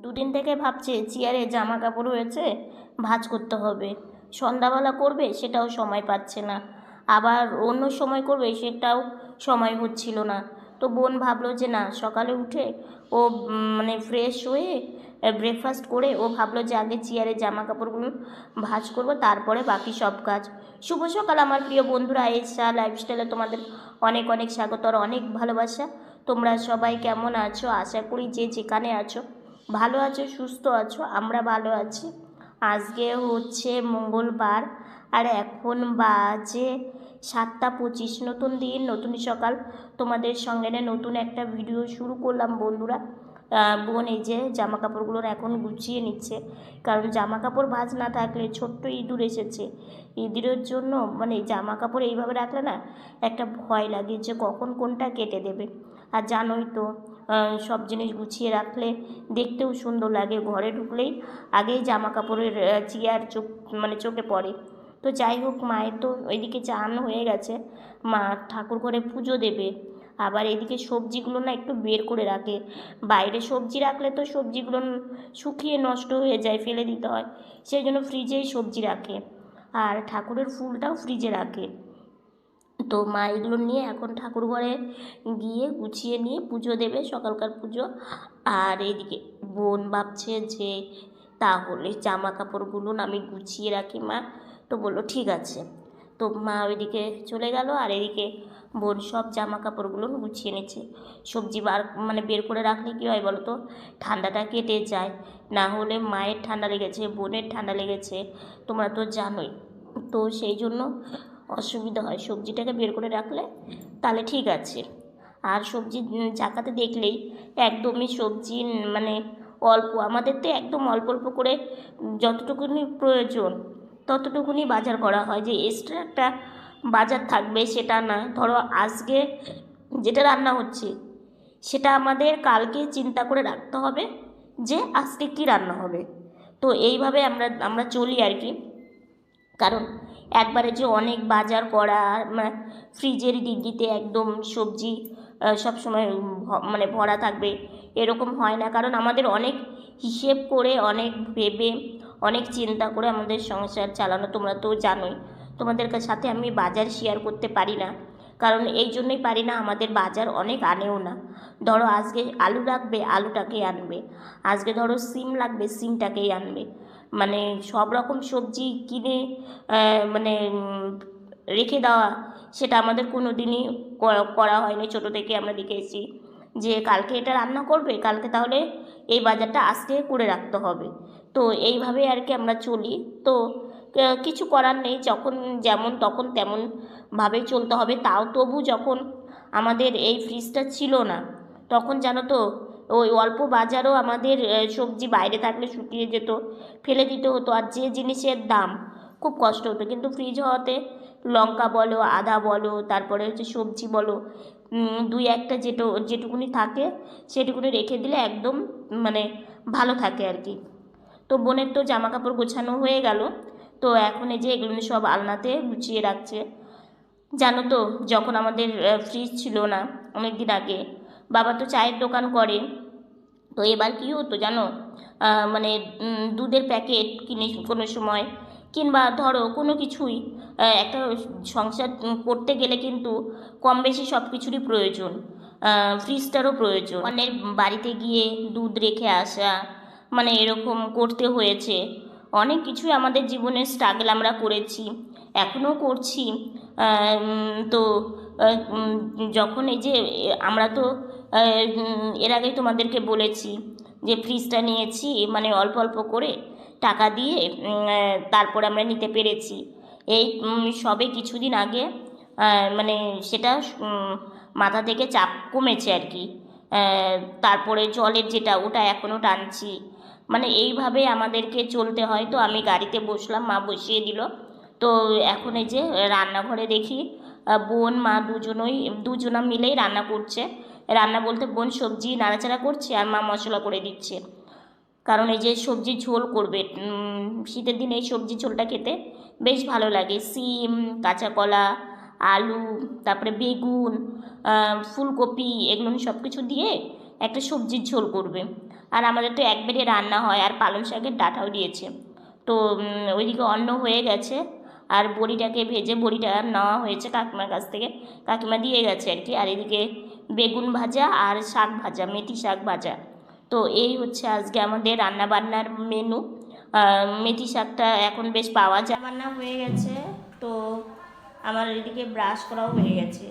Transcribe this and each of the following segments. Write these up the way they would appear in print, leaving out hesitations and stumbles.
দুদিন থেকে ভাবছে চেয়ারে জামা কাপড় হয়েছে, ভাঁজ করতে হবে। সন্ধ্যাবেলা করবে সেটাও সময় পাচ্ছে না, আবার অন্য সময় করবে সেটাও সময় হচ্ছিল না। তো বোন ভাবলো যে না, সকালে উঠে ও মানে ফ্রেশ হয়ে ব্রেকফাস্ট করে ও ভাবলো যে আগে চেয়ারে জামা কাপড়গুলো ভাঁজ করবো, তারপরে বাকি সব কাজ। শুভ সকাল আমার প্রিয় বন্ধুরা, এসা লাইফস্টাইলে তোমাদের অনেক অনেক স্বাগত আর অনেক ভালোবাসা। তোমরা সবাই কেমন আছো? আশা করি যে যেখানে আছো ভালো আছো, সুস্থ আছো। আমরা ভালো আছি। আজকে হচ্ছে মঙ্গলবার আর এখন বাজে 7:25। নতুন দিন, নতুন সকাল, তোমাদের সঙ্গে নতুন একটা ভিডিও শুরু করলাম বন্ধুরা। বোন এই যে জামা কাপড়গুলো এখন গুছিয়ে নিচ্ছে, কারণ জামা কাপড় ভাঁজ না থাকলে, ছোট্ট ইঁদুর এসেছে, ইঁদুরের জন্য মানে জামা কাপড় এইভাবে রাখলে না একটা ভয় লাগে যে কখন কোনটা কেটে দেবে। আর জানোই তো সব জিনিস গুছিয়ে রাখলে দেখতেও সুন্দর লাগে। ঘরে ঢুকলেই আগেই জামা কাপড়ের চেয়ার চোখে পড়ে। তো যাই হোক, মায়ের তো ওইদিকে চান হয়ে গেছে, মা ঠাকুর ঘরে পুজো দেবে। আবার এদিকে সবজিগুলো না একটু বের করে রাখে। বাইরে সবজি রাখলে তো সবজিগুলো শুকিয়ে নষ্ট হয়ে যায়, ফেলে দিতে হয়, সেই জন্য ফ্রিজেই সবজি রাখে। আর ঠাকুরের ফুলটাও ফ্রিজে রাখে। তো মা এগুলো নিয়ে এখন ঠাকুর ঘরে গিয়ে গুছিয়ে নিয়ে পুজো দেবে, সকালকার পুজো। আর এদিকে বোন ভাবছে যে তাহলে জামা কাপড়গুলো আমি গুছিয়ে রাখি মা। তো বললো ঠিক আছে। তো মা ওইদিকে চলে গেল, আর এদিকে বোন সব জামা কাপড়গুলো গুছিয়ে নিচ্ছে। সবজি বের করে রাখলে কী হয় বলো তো, ঠান্ডাটা কেটে যায়। না হলে মায়ের ঠান্ডা লেগেছে, বোনের ঠান্ডা লেগেছে, তোমরা তো জানোই। তো সেই জন্য অসুবিধা হয়, সবজিটাকে বের করে রাখলে তাহলে ঠিক আছে। আর সবজি জাকাতে দেখলেই একদমই সবজি অল্প, আমাদের তো একদম অল্প অল্প করে যতটুকুনি প্রয়োজন ততটুকুনি বাজার করা হয়, যে এক্সট্রা একটা বাজার থাকবে সেটা না। ধরো আজকে যেটা রান্না হচ্ছে সেটা আমাদের কালকে চিন্তা করে রাখতে হবে যে আজকে কী রান্না হবে। তো এইভাবে আমরা চলি আর কি। কারণ একবারে যে অনেক বাজার করা, ফ্রিজের ডিগ্গিতে একদম সবজি সবসময় ভরা থাকবে এরকম হয় না। কারণ আমাদের অনেক হিসেব করে, অনেক ভেবে, অনেক চিন্তা করে আমাদের সংসার চালানো, তোমরা তো জানোই। তোমাদের সাথে আমি বাজার শেয়ার করতে পারি না, কারণ এই জন্যই পারি না, আমাদের বাজার অনেক আনেও না। ধরো আজকে আলু রাখবে, আলুটাকেই আনবে। আজকে ধরো সিম লাগবে, সিমটাকেই আনবে। সব রকম সবজি কিনে রেখে দেওয়া, সেটা আমাদের কোনো দিনই করা হয়নি। ছোটো থেকে আমরা দেখে এসেছি যে কালকে এটা রান্না করবে, কালকে তাহলে এই বাজারটা আজকে করে রাখতে হবে। তো এইভাবে আর কি আমরা চলি। তো কিছু করার নেই, যখন যেমন তখন তেমনভাবেই চলতে হবে। তাও তবু যখন আমাদের এই ফ্রিজটা ছিল না, তখন জানো তো ওই অল্প বাজারও আমাদের সবজি বাইরে থাকলে শুকিয়ে যেত, ফেলে দিতে হতো। আর যে জিনিসের দাম, খুব কষ্ট হতো। কিন্তু ফ্রিজ হওয়াতে লঙ্কা বলো, আদা বলো, তারপরে হচ্ছে সবজি বলো, দুই একটা যেটুকুনি থাকে সেটুকুনি রেখে দিলে একদম ভালো থাকে আর কি। তো বোনের তো জামা কাপড় গোছানো হয়ে গেল। তো এখন এই যে এগুলো সব আলনাতে গুছিয়ে রাখছে। জানো তো, যখন আমাদের ফ্রিজ ছিল না অনেক দিন আগে, বাবা তো চায়ের দোকান করে। তো এবার কী হতো জানো, দুধের প্যাকেট কিনে কোনো সময়, কিংবা ধরো কোনো কিছুই, একটা সংসার করতে গেলে কিন্তু কম বেশি সব কিছুরই প্রয়োজন, ফ্রিজটারও প্রয়োজন। অন্যের বাড়িতে গিয়ে দুধ রেখে আসা, এরকম করতে হয়েছে। অনেক কিছুই আমাদের জীবনের স্ট্রাগল আমরা করেছি, এখনও করছি। তো যখন এই যে আমরা তো এর আগেই তোমাদেরকে বলেছি যে ফ্রিজটা নিয়েছি অল্প অল্প করে টাকা দিয়ে, তারপর আমরা নিতে পেরেছি। এই সবে কিছুদিন আগে সেটা মাথা থেকে চাপ কমেছে আর কি। তারপরে জলের যেটা, ওটা এখনও টানছি। এইভাবে আমাদেরকে চলতে হয়। তো আমি গাড়িতে বসলাম, মা বসিয়ে দিল। তো এখন এই যে রান্নাঘরে দেখি বোন মা দুজনা মিলেই রান্না করছে। রান্না বলতে বোন সবজি নাড়াচাড়া করছে আর মা মশলা করে দিচ্ছে। কারণ এই যে সবজির ঝোল করবে, শীতের দিনে এই সবজির ঝোলটা খেতে বেশ ভালো লাগে। সিম, কাঁচা কলা, আলু, তারপরে বেগুন, ফুলকপি, এগুলো সব কিছু দিয়ে একটা সবজির ঝোল করবে। আর আমাদের তো একবারে রান্না হয়, আর পালং শাকের ডাঁটাও দিয়েছে। তো ওইদিকে অন্ন হয়ে গেছে, আর বড়িটাকে ভেজে বড়িটা নেওয়া হয়েছে কাকিমার কাছ থেকে, কাকিমা দিয়ে গেছে আর কি। আর এদিকে বেগুন ভাজা আর শাক ভাজা, মেথি শাক ভাজা। তো এই হচ্ছে আজকে আমাদের রান্নাবান্নার মেনু। মেথি শাকটা এখন বেশ পাওয়া যায়। রান্না হয়ে গেছে, তো আমার এদিকে ব্রাশ করাও হয়ে গেছে।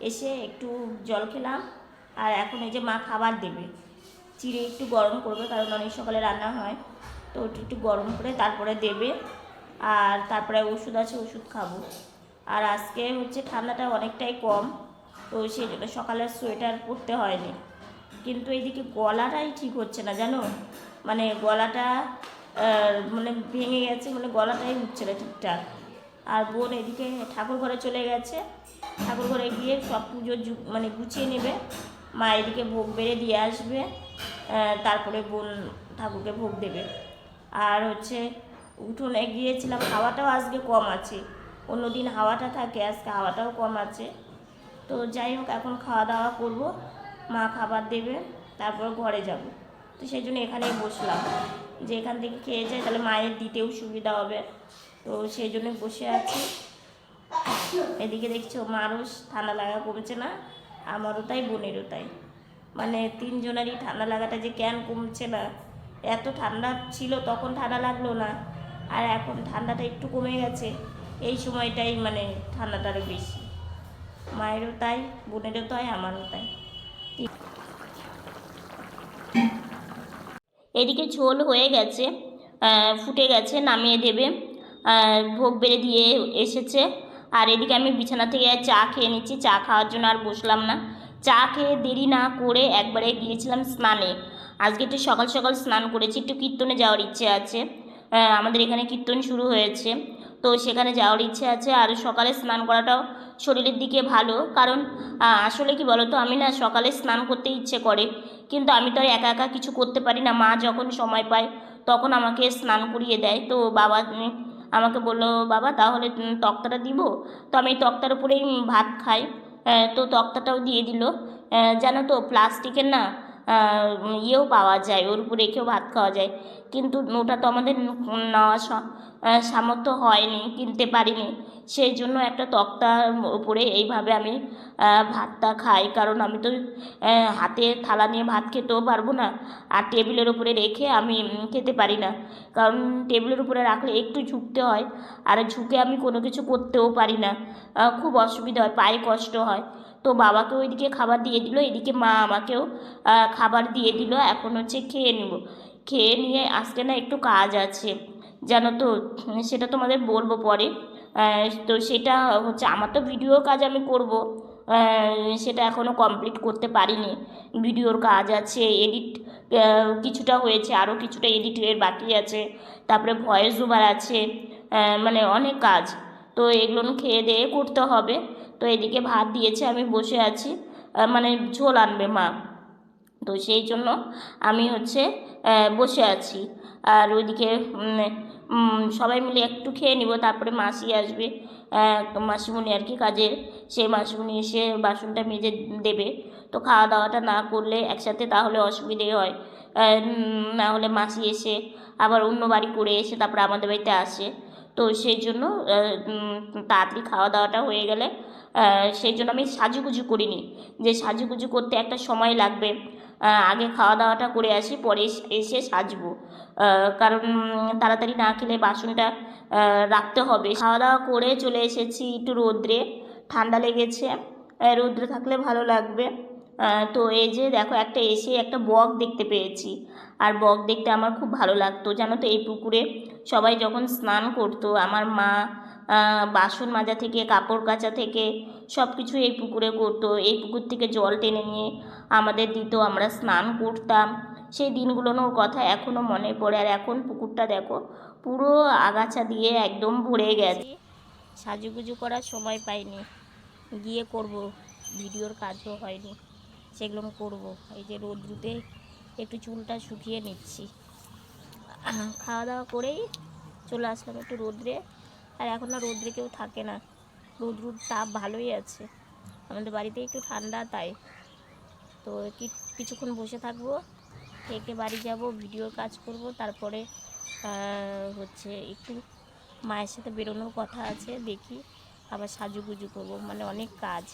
এসে একটু জল খেলাম, আর এখন এই যে মা খাবার দেবে, চিড়ে একটু গরম করবে, কারণ অনেক সকালে রান্না হয়, তো ওটা একটু গরম করে তারপরে দেবে। আর তারপরে ওষুধ আছে, ওষুধ খাবো। আর আজকে হচ্ছে ঠান্ডাটা অনেকটাই কম, তো সেই জন্য সকালে সোয়েটার পরতে হয়নি। কিন্তু এইদিকে গলাটাই ঠিক হচ্ছে না জানো, মানে গলাটা মানে ভেঙে গেছে, মানে গলাটাই উঠছে না ঠিকঠাক। আর বোন এদিকে ঠাকুর ঘরে চলে গেছে, ঠাকুর ঘরে গিয়ে সব পুজো মানে গুছিয়ে নেবে। মা এদিকে ভোগ বেড়ে দিয়ে আসবে, তারপরে বোন ঠাকুরকে ভোগ দেবে। আর হচ্ছে উঠোনে গিয়েছিলাম, হাওয়াটাও আজকে কম আছে, অন্যদিন হাওয়াটা থাকে, আজকে হাওয়াটাও কম আছে। তো যাই হোক, এখন খাওয়া দাওয়া করবো, মা খাবার দেবে, তারপর ঘরে যাব। তো সেই জন্য এখানেই বসলাম, যে এখান থেকে খেয়ে যায় তাহলে মায়ের দিতেও সুবিধা হবে, তো সেই জন্য বসে আছি। এদিকে দেখছো মারও ঠান্ডা লাগা কমছে না, আমারও তাই, বোনেরও তাই। মানে তিনজনেরই ঠান্ডা লাগাটা যে কেন কমছে না, এত ঠান্ডা ছিল তখন ঠান্ডা লাগলো না, আর এখন ঠান্ডাটা একটু কমে গেছে, এই সময়টাই মানে ঠান্ডাটারও বেশি। মায়েরও তাই, বোনেরও তাই, আমারও তাই। এদিকে ঝোল হয়ে গেছে, ফুটে গেছে, নামিয়ে দেবে। ভোগ বেড়ে দিয়ে এসেছে। আর এদিকে আমি বিছানা থেকে চা খেয়ে নিচ্ছি, চা খাওয়ার জন্য আর বসলাম না। চা খেয়ে দেরি না করে একবারে গিয়েছিলাম স্নানে। আজকে একটু সকাল সকাল স্নান করেছি, একটু কীর্তনে যাওয়ার ইচ্ছে আছে। আমাদের এখানে কীর্তন শুরু হয়েছে, তো সেখানে যাওয়ার ইচ্ছে আছে। আর সকালে স্নান করাটাও শরীরের দিকে ভালো, কারণ আসলে কি বলো তো, আমি না সকালে স্নান করতে ইচ্ছে করে, কিন্তু আমি তো আর একা একা কিছু করতে পারি না। মা যখন সময় পায় তখন আমাকে স্নান করিয়ে দেয়। তো বাবা আমাকে বললো, বাবা তাহলে তক্তাটা দিব। তো আমি তক্তার উপরেই ভাত খাই। তো তক্তাটাও দিয়ে দিল। জানো তো প্লাস্টিকের না ইয়েও পাওয়া যায়, ওর উপরে রেখেও ভাত খাওয়া যায়, কিন্তু ওটা তো আমাদের নেওয়া সামর্থ্য হয়নি, কিনতে পারিনি। সেই জন্য একটা তক্তার উপরে এইভাবে আমি ভাতটা খাই, কারণ আমি তো হাতে থালা নিয়ে ভাত খেতেও পারবো না, আর টেবিলের উপরে রেখে আমি খেতে পারি না, কারণ টেবিলের উপরে রাখলে একটু ঝুঁকতে হয়, আর ঝুঁকে আমি কোনো কিছু করতেও পারি না, খুব অসুবিধা হয়, পায়ে কষ্ট হয়। তো বাবাকে ওইদিকে খাবার দিয়ে দিল, এদিকে মা আমাকেও খাবার দিয়ে দিল। এখন হচ্ছে খেয়ে নেব, খেয়ে নিয়ে আজকে না একটু কাজ আছে জানো তো, সেটা তোমাদের বলবো পরে। তো সেটা হচ্ছে, আমার তো ভিডিওর কাজ আমি করব, সেটা এখনও কমপ্লিট করতে পারিনি। ভিডিওর কাজ আছে, এডিট কিছুটা হয়েছে, আরও কিছুটা এডিটের বাকি আছে, তারপরে ভয়েস ওভার আছে, মানে অনেক কাজ। তো এগুলো খেয়ে দিয়ে করতে হবে। তো এদিকে ভাত দিয়েছে, আমি বসে আছি, মানে ঝোল আনবে মা, তো সেই জন্য আমি হচ্ছে বসে আছি। আর ওইদিকে সবাই মিলে একটু খেয়ে নিব, তারপরে মাসি আসবে, মাসিমণি আর কি কাজের, সেই মাসিমণি এসে বাসনটা মেজে দেবে। তো খাওয়া দাওয়াটা না করলে একসাথে তাহলে অসুবিধে হয়, না হলে মাসি এসে আবার অন্য বাড়ি করে এসে তারপরে আমাদের বাড়িতে আসে। তো সেই জন্য তাড়াতাড়ি খাওয়া দাওয়াটা হয়ে গেলে, সেই জন্য আমি সাজুগুজু করিনি, যে সাজুগুজু করতে একটা সময় লাগবে, আগে খাওয়া দাওয়াটা করে আসি, পরে এসে সাজবো, কারণ তাড়াতাড়ি না খেলে বাসনটা রাখতে হবে। খাওয়া দাওয়া করে চলে এসেছি একটু রোদ্রে, ঠান্ডা লেগেছে, রোদ্রে থাকলে ভালো লাগবে। তো এই যে দেখো, এসে একটা বক দেখতে পেয়েছি, আর বক দেখতে আমার খুব ভালো লাগতো জানো তো। এই পুকুরে সবাই যখন স্নান করতো, আমার মা বাসন মাজা থেকে কাপড় কাচা থেকে সব কিছু এই পুকুরে করতো, এই পুকুর থেকে জল টেনে নিয়ে আমাদের দিত, আমরা স্নান করতাম। সেই দিনগুলোর কথা এখনও মনে পড়ে। আর এখন পুকুরটা দেখো পুরো আগাছা দিয়ে একদম ভরে গেছে। সাজুগুজু করার সময় পাইনি, গিয়ে করব, ভিডিওর কাজও হয়নি, সেগুলো করব। এই যে রোদ্রুতে একটু চুলটা শুকিয়ে নিচ্ছি, খাওয়া দাওয়া করেই চলে আসলাম একটু রোদ্রে। আর এখন না রোদ্রে কেউ থাকে না, রোদ্রুর তাপ ভালোই আছে, আমাদের বাড়িতে একটু ঠান্ডা, তাই তো কিছুক্ষণ বসে থাকবো, একে বাড়ি যাব, ভিডিওর কাজ করব, তারপরে হচ্ছে একটু মায়ের সাথে বেরোনোর কথা আছে, দেখি আবার সাজুগুজু করবো, মানে অনেক কাজ,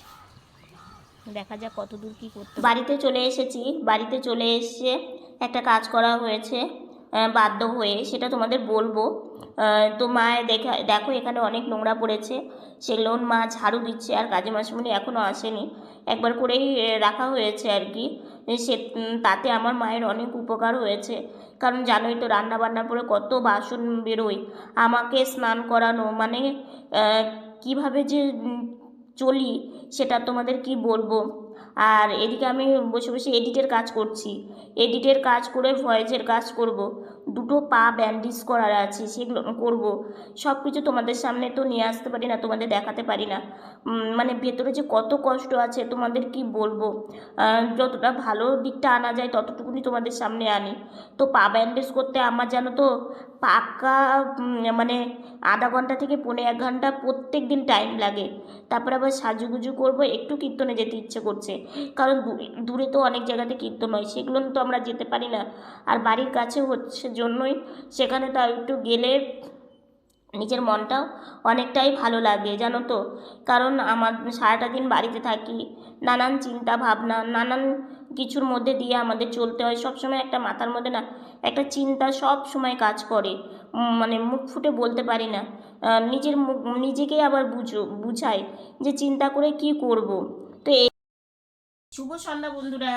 দেখা যাক কত দূর কী করতে। বাড়িতে চলে এসেছি, বাড়িতে চলে এসে একটা কাজ করা হয়েছে বাধ্য হয়ে, সেটা তোমাদের বলবো। তো মায়ের দেখো এখানে অনেক নোংরা পড়েছে, সেগুলো মা ঝাড়ু দিচ্ছে, আর কাজী মাসিমণি এখনও আসেনি, একবার করেই রাখা হয়েছে আর কি। সে তাতে আমার মায়ের অনেক উপকার হয়েছে, কারণ জানোই তো রান্না বান্নার পরে কত বাসন বেরোয়, আমাকে স্নান করানো, মানে কিভাবে যে চলি সেটা তোমাদের কি বলবো। আর এদিকে আমি বসে বসে এডিটের কাজ করছি, এডিটের কাজ করে ভয়েসের কাজ করব, দুটো পা ব্যান্ডেজ করার আছে, সেগুলো করব। সব কিছু তোমাদের সামনে তো নিয়ে আসতে পারি না, তোমাদের দেখাতে পারি না, মানে ভেতরে যে কত কষ্ট আছে তোমাদের কি বলবো। যতটা ভালো দিকটা আনা যায় ততটুকুনি তোমাদের সামনে আনি। তো পা ব্যান্ডেজ করতে আমার জানো তো পাক্কা মানে আধা ঘন্টা থেকে 1.5 ঘন্টা প্রত্যেক দিন টাইম লাগে। তারপরে আবার সাজুগুজু করব, একটু কীর্তনে যেতে ইচ্ছে করছে, কারণ দূরে তো অনেক জায়গাতে কীর্তন হয়, সেগুলো তো আমরা যেতে পারি না, আর বাড়ির কাছে হচ্ছে জন্যই সেখানে তাও একটু গেলে নিজের মনটাও অনেকটাই ভালো লাগে জানো তো। কারণ আমার সারাটা দিন বাড়িতে থাকি, নানান চিন্তা ভাবনা, নানান কিছুর মধ্যে দিয়ে আমাদের চলতে হয়, সবসময় একটা মাথার মধ্যে না একটা চিন্তা সব সময় কাজ করে, মানে মুখ ফুটে বলতে পারি না, নিজের মুখ নিজেকেই আবার বুঝাই যে চিন্তা করে কি করব। তো এই শুভ সন্ধ্যা বন্ধুরা,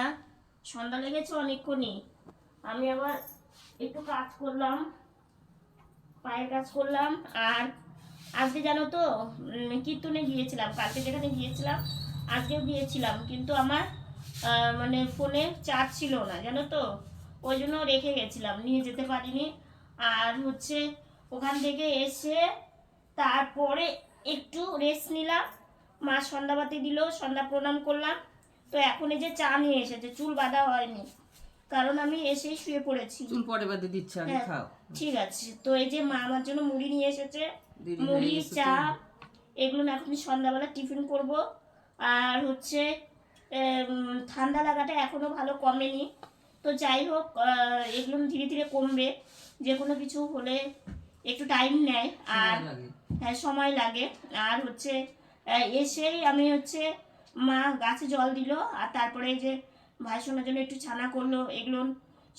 সন্ধ্যা লেগেছে অনেকক্ষণই, আমি আবার একটু কাজ করলাম, পায়ের কাজ করলাম। আর আজকে জানো তো কীর্তনে গিয়েছিলাম, কালকে যেখানে গিয়েছিলাম আজকেও গিয়েছিলাম, কিন্তু আমার মানে ফোনে চার্জ ছিল না জানো তো, ওই জন্য রেখে গেছিলাম, নিয়ে যেতে পারিনি। আর হচ্ছে ওখান থেকে এসে তারপরে একটু রেস্ট নিলাম, মা সন্ধ্যাবাতি দিল, সন্ধ্যা প্রণাম করলাম। তো এখন এই যে চা নিয়ে এসেছে, চুল বাঁধা হয়নি কারণ আমি এসেই শুয়ে পড়েছি, চুল পরে বাঁধে দিচ্ছি আগে খাও, ঠিক আছে। তো এই যে মা আমার জন্য মুড়ি নিয়ে এসেছে, মুড়ি চা এগুলো না এখন সন্ধ্যাবেলা টিফিন করব। আর হচ্ছে ঠান্ডা লাগাটা এখনো ভালো কমেনি, তো যাই হোক এগুলো ধীরে ধীরে কমবে, যে কোনো কিছু হলে একটু টাইম নেয়, আর হ্যাঁ সময় লাগে। আর হচ্ছে এসেই আমি হচ্ছে মা গাছে জল দিল, আর তারপরে এই যে ভাইসোনার জন্য একটু ছানা করলো, এগুলো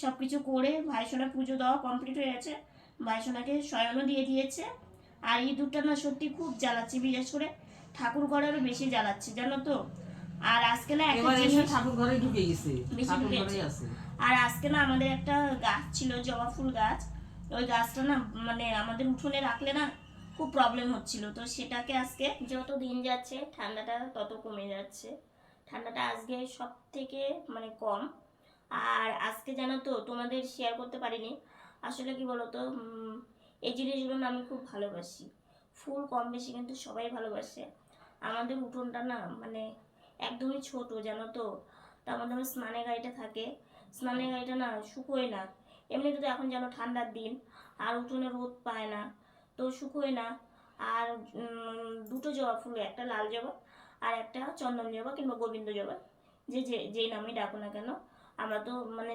সব কিছু করে ভাইসোনা পুজো দেওয়া কমপ্লিট হয়ে গেছে, ভাইসোনাকে শয়নও দিয়ে দিয়েছে। আর এই দুধটা না সত্যি খুব জ্বালাচ্ছে, বিশেষ করে ঠাকুর ঘরে আরো বেশি জ্বালাচ্ছে জানো তো। আর আজকে না একটা জিনিস ঠাকুর ঘরে ঢুকে গেছে, ঠাকুর ঘরেই আছে। আর আজকে না আমাদের একটা গাছ ছিল, জবা ফুল গাছ, ওই গাছটা না মানে আমাদের উঠোনে রাখলে না খুব প্রবলেম হচ্ছিল, তো সেটাকে আজকে, যত দিন যাচ্ছে ঠান্ডাটা তত কমে যাচ্ছে, ঠান্ডাটা আজকে সব থেকে মানে কম। আর আজকে জানো তো তোমাদের শেয়ার করতে পারিনি, আসলে কি বলতো এই জিনিসগুলো না আমি খুব ভালোবাসি, ফুল কম বেশি কিন্তু সবাই ভালোবাসে। আমাদের উঠোনটা না মানে একদমই ছোট জানো তো, তার মধ্যে আমার স্নানের গাড়িটা থাকে, স্নানের গাড়িটা না শুকোয় না, এমনিতে তো এখন যেন ঠান্ডার দিন, আর উঠোনে রোদ পায় না, তো শুকোয় না। আর দুটো জবা ফুল, একটা লাল জবা আর একটা চন্দন জবা কিংবা গোবিন্দ জবা, যেই নামে ডাকো না কেন, আমরা তো মানে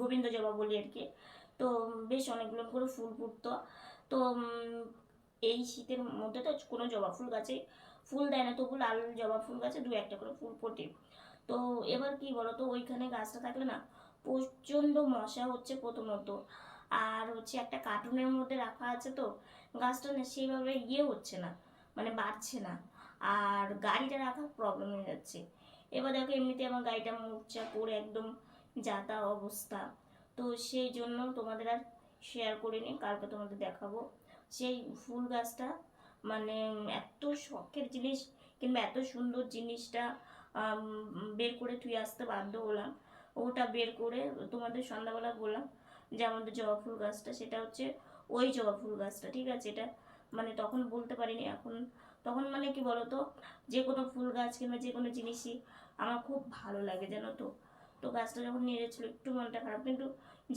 গোবিন্দ জবা বলি আর কি। তো বেশ অনেকগুলো করে ফুল ফুটতো, তো এই শীতের মধ্যে তো কোনো জবা ফুল গাছে ফুল দেয় না, তবু লাল জবা ফুল গাছে 2-1টা করে ফুল ফোটে। তো এবার কি বলতো, ওইখানে গাছটা থাকলে না প্রচণ্ড মশা হচ্ছে প্রথমত, আর হচ্ছে একটা কার্টুনের মধ্যে রাখা আছে, তো গাছটা না সেইভাবে হচ্ছে না, মানে বাড়ছে না, আর গাড়িটা রাখার প্রবলেম হয়ে যাচ্ছে। এবার দেখো এমনিতে আমার গাড়িটা মোর্চা পড়ে একদম যাতা অবস্থা, তো সেই জন্য তোমাদের আর শেয়ার করিনি, কালকে তোমাদের দেখাবো সেই ফুল গাছটা, মানে এত শখের জিনিস কিংবা এত সুন্দর জিনিসটা বের করে তুই আসতে বাধ্য হলাম, ওটা বের করে তোমাদের সন্ধ্যাবেলা বললাম যে আমাদের জবা ফুল গাছটা, সেটা হচ্ছে ওই জবা ফুল গাছটা, ঠিক আছে। এটা মানে তখন বলতে পারিনি, এখন তখন মানে কি বলতো, যে কোনো ফুল গাছ কিংবা যে কোনো জিনিসই আমার খুব ভালো লাগে জানো তো। তো গাছটা যখন নিয়ে যাচ্ছিলো একটু মনটা খারাপ, কিন্তু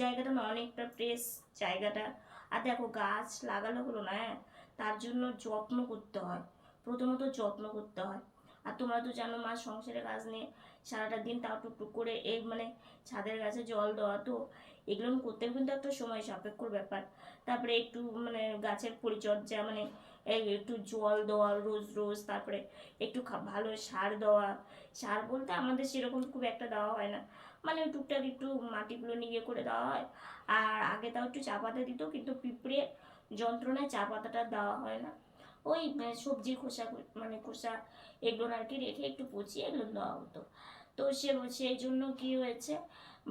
জায়গাটা না অনেকটা ফ্রেশ জায়গাটা। আর দেখো গাছ লাগালে হলো না, হ্যাঁ তার জন্য যত্ন করতে হয়, প্রথমত যত্ন করতে হয়। আর তোমরা তো জানো মা সংসারে কাজ নিয়ে সারাটা দিন তাও টুকটুক করে এই মানে ছাদের গাছে জল দেওয়া, তো এগুলো করতেও কিন্তু একটা সময় সাপেক্ষর ব্যাপার। তারপরে একটু মানে গাছের পরিচর্যা, মানে এই একটু জল দেওয়া রোজ রোজ, তারপরে একটু ভালো সার দেওয়া। সার বলতে আমাদের সেরকম খুব একটা দেওয়া হয় না, মানে ওই টুকটাক একটু মাটিগুলো নিয়ে করে দেওয়া হয়। আর আগে তাও একটু চা পাতা দিত, কিন্তু পিঁপড়ে যন্ত্রণায় চা পাতাটা দেওয়া হয় না। ওই সবজির খোসা, মানে খোসা এগুলো আর কি রেখে একটু পচিয়ে এগুলো দেওয়া হতো। তো সেই জন্য কি হয়েছে,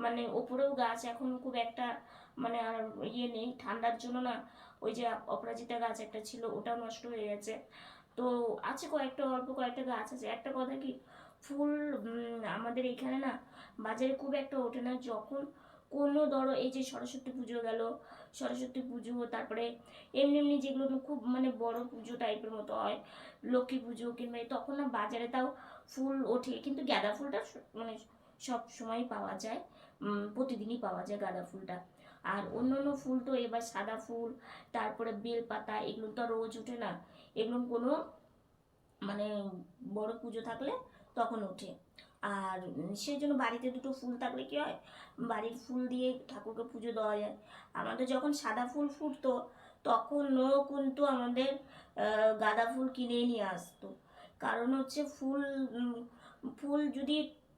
মানে ওপরেও গাছ এখন খুব একটা মানে আর ইয়ে নেই ঠান্ডার জন্য না। ওই যে অপরাজিতা গাছ একটা ছিল, ওটাও নষ্ট হয়ে গেছে। তো আছে কয়েকটা, অল্প কয়েকটা গাছ আছে। একটা কথা কি, ফুল আমাদের এখানে না বাজারে খুব একটা ওঠে না। যখন কোনো ধরো এই যে সরস্বতী পুজো গেল, সরস্বতী পুজো, তারপরে এমনি এমনি যেগুলো খুব মানে বড় পুজো টাইপের মতো হয়, লক্ষ্মী পুজো কিংবা তখন না বাজারে তাও ফুল ওঠে। কিন্তু গাঁদা ফুলটা মানে সব সময় পাওয়া যায়, প্রতিদিনই পাওয়া যায় গাঁদা ফুলটা। আর অন্য অন্য ফুল তো এবার সাদা ফুল, তারপরে বেলপাতা, এগুলো তো রোজ ওঠে না। এগুলো কোনো মানে বড় পুজো থাকলে তখন ওঠে। আর সেই জন্য বাড়িতে দুটো ফুল থাকলে কি হয়, বাড়ির ফুল দিয়ে ঠাকুরকে পুজো দেওয়া যায়। আমাদের যখন সাদা ফুল ফুটতো তখনও কিন্তু আমাদের গাঁদা ফুল কিনে নিয়ে আসতো। কারণ হচ্ছে ফুল ফুল যদি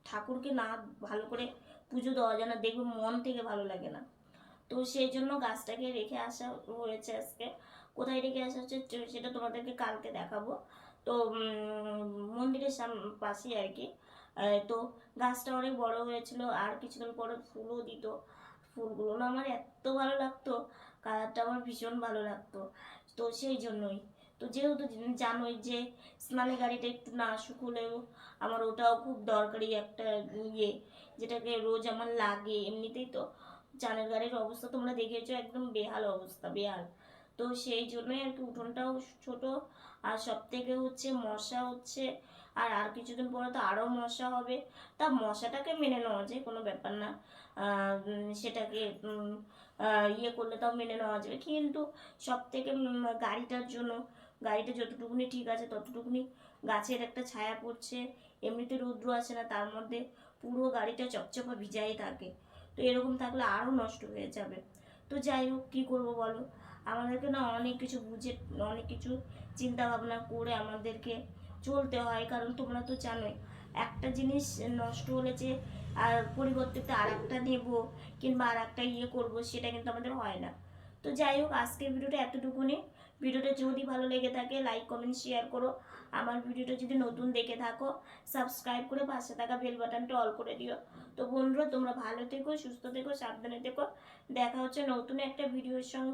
ঠাকুরকে না ভালো করে পুজো দেওয়া যায় না, দেখবে মন থেকে ভালো লাগে না। তো সেই জন্য গাছটাকে রেখে আসা হয়েছে আজকে। কোথায় রেখে আসা হচ্ছে সেটা তোমাদেরকে কালকে দেখাবো। তো মন্দিরের পাশেই আর কি। তো গাছটা অনেক বড় হয়েছিল, আর কিছুদিন পরে ফুলও দিত। ফুলগুলো না আমার এত ভালো লাগতো, কালারটা আমার ভীষণ ভালো লাগতো। তো সেই জন্যই, তো যেহেতু জানোই যে স্নানের গাড়িটা একটু না শুকলেও আমার ওটাও খুব দরকারি একটা ইয়ে, যেটাকে রোজ আমার লাগে এমনিতেই। তো চানের গাড়ির অবস্থা তোমরা দেখেছো, একদম বেহাল অবস্থা, বেহাল। তো সেই জন্যই আর কি উঠোনটাও ছোট। আর সব থেকে হচ্ছে মশা হচ্ছে, আর আর কিছুদিন পরে তো আরও মশা হবে। তা মশাটাকে মেনে নেওয়া যায়, কোনো ব্যাপার না। সেটাকে ইয়ে করলে তাও মেনে নেওয়া যাবে, কিন্তু সব থেকে গাড়িটার জন্য, গাড়িটা যতটুকুনি ঠিক আছে ততটুকুনি গাছের একটা ছায়া পড়ছে, এমনিতে রৌদ্র আসে না, তার মধ্যে পুরো গাড়িটা চপচপা ভিজাই থাকে। তো এরকম থাকলে আরও নষ্ট হয়ে যাবে। তো যাই হোক, কী করবো বলো, আমাদেরকে না অনেক কিছু বুঝে, অনেক কিছু চিন্তা ভাবনা করে আমাদেরকে চলতে হয়। কারণ তোমরা তো জানোই, একটা জিনিস নষ্ট হলে যে আর পরিবর্তিতে আর একটা নেবো কিংবা আর একটা ইয়ে করবো, সেটা কিন্তু আমাদের হয় না। তো যাই হোক, আজকের ভিডিওটা এতটুকুনি। ভিডিওটা যদি ভালো লেগে থাকে লাইক কমেন্ট শেয়ার করো। আমার ভিডিওটা যদি নতুন দেখে থাকো সাবস্ক্রাইব করে পাশে থাকা বেল বাটনটা অল করে দিও। তো বন্ধুরা, তোমরা ভালো থেকো, সুস্থ থেকো, সাবধানে থেকো। দেখা হচ্ছে নতুন একটা ভিডিওর সঙ্গে।